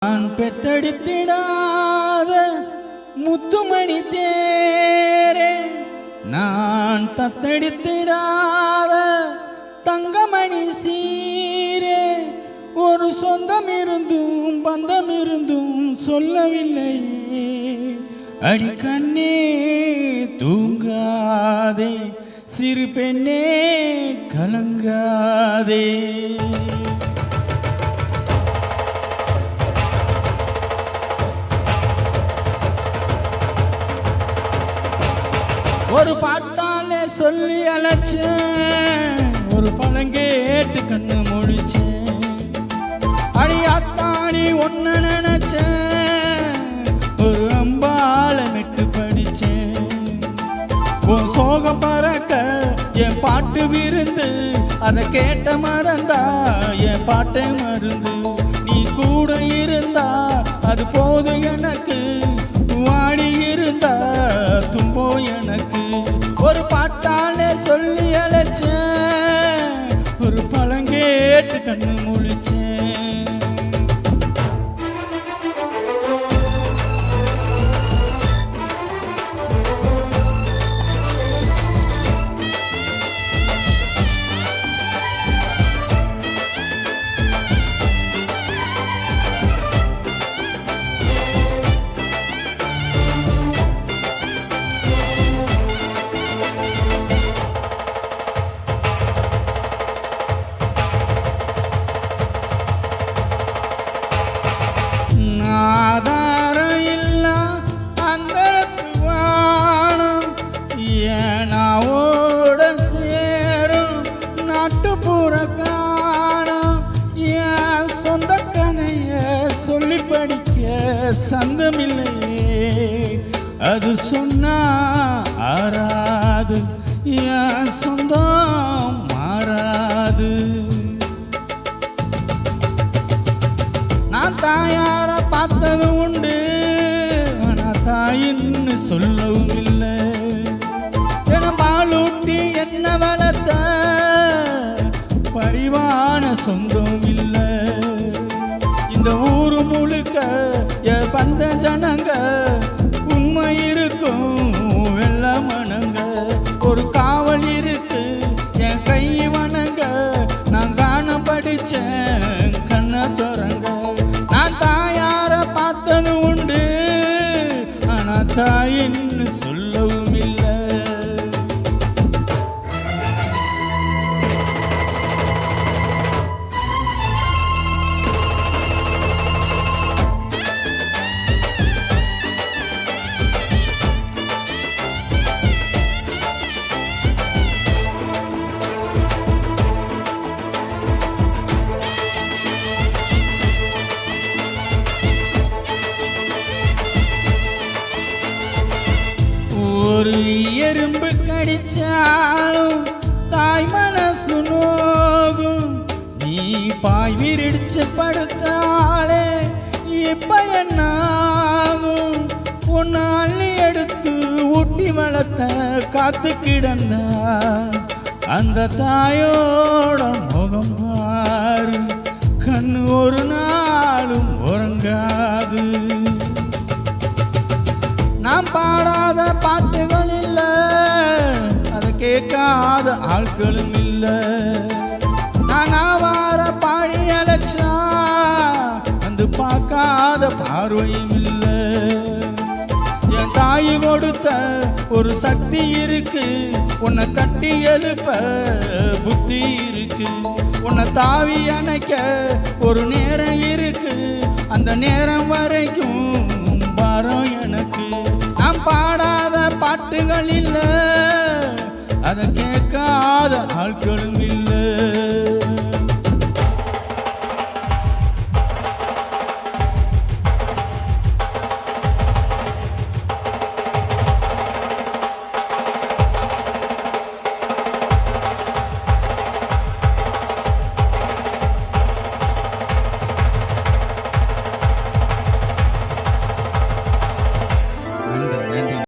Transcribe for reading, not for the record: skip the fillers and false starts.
நான் பெற்றெடுத்திடாத முத்துமணி தேரே, நான் தத்தெடுத்திடாத தங்கமணி சீரே, ஒரு சொந்தம் இருந்தும் பந்தம் இருந்தும் சொல்லவில்லை. அடி கண்ணே தூங்காதே, சிறு பெண்ணே கலங்காதே. ஒரு பாட்டாலே சொல்லி அழைச்சேன், ஒரு பழங்கேட்டு கண்ணு முடிச்சேன். அடியாத்தாடி ஒன்ன நினைச்சேன், ஒரு அம்பால மெட்டு படிச்சேன். உன் சோகம் பறக்க என் பாட்டு விருந்து, அதை கேட்ட மறந்தா என் பாட்டை மருந்து. நீ கூட இருந்தா அது போது எனக்கு, வாடி இருந்தா தும்போ எனக்கு. ஒரு பாட்டாலே சொல்லி அழைச்சேன், ஒரு பழங்கேட்டு கண்ணு முழிச்சேன். ஆதாரம் இல்ல அந்தரத்து வானம், ஏனாவோட சேரும் நாட்டுப்புற காணம். என் சொந்த கதைய சொல்லி படிக்க சந்தமில்லையே, அது சொன்னா ஆறாது, என் சொந்தம் மாறாது. நான் தாயார பார்த்தது உண்டு, ஆனா தாயின்னு சொல்லவும் இல்லை. தினம் பாலூட்டி என்ன வளர்த்த பரிவான சொந்தம் இல்லை. இந்த ஊரு முழுக்க என் பந்த ஜனங்க உண்மை இருக்கும் வெள்ள மனங்க. ஒரு காவல் இருக்கு என் கை வணங்க, நான் காண படிச்சேன் கண்ண துறங்க. நான் தாயார பார்த்தது உண்டு, ஆனா தாயின்னு சொல்லவும் இல்லை. ஒரு எறும்பு கடிச்சாலும் தாய் மனசு நோகும். நீ பாய் விரிச்சு படுத்தாலே இப்ப என்னாகும். ஒன்னு அள்ளி எடுத்து ஊட்டி வளர்த்த காத்து கிடந்தா அந்த தாயோட முகம் பாரு, கண்ணு ஒரு நாளும் உறங்காது. நாம் பாடாத பாட்டுகள் இல்ல, அதை கேட்காத ஆட்களும் இல்ல. நான் ஆவார பாடி அழைச்சா வந்து பார்க்காத பார்வையும் இல்ல. என் தாய் கொடுத்த ஒரு சக்தி இருக்கு, உன்னை தட்டி எழுப்ப புத்தி இருக்கு. உன்னை தாவி அணைக்க ஒரு நேரம் இருக்கு, அந்த நேரம் வரைக்கும் வரும் எனக்கு. நாம் பாடாத பாட்டுகள் இல்ல, அதை கேட்காத ஆட்களும் இல்லை.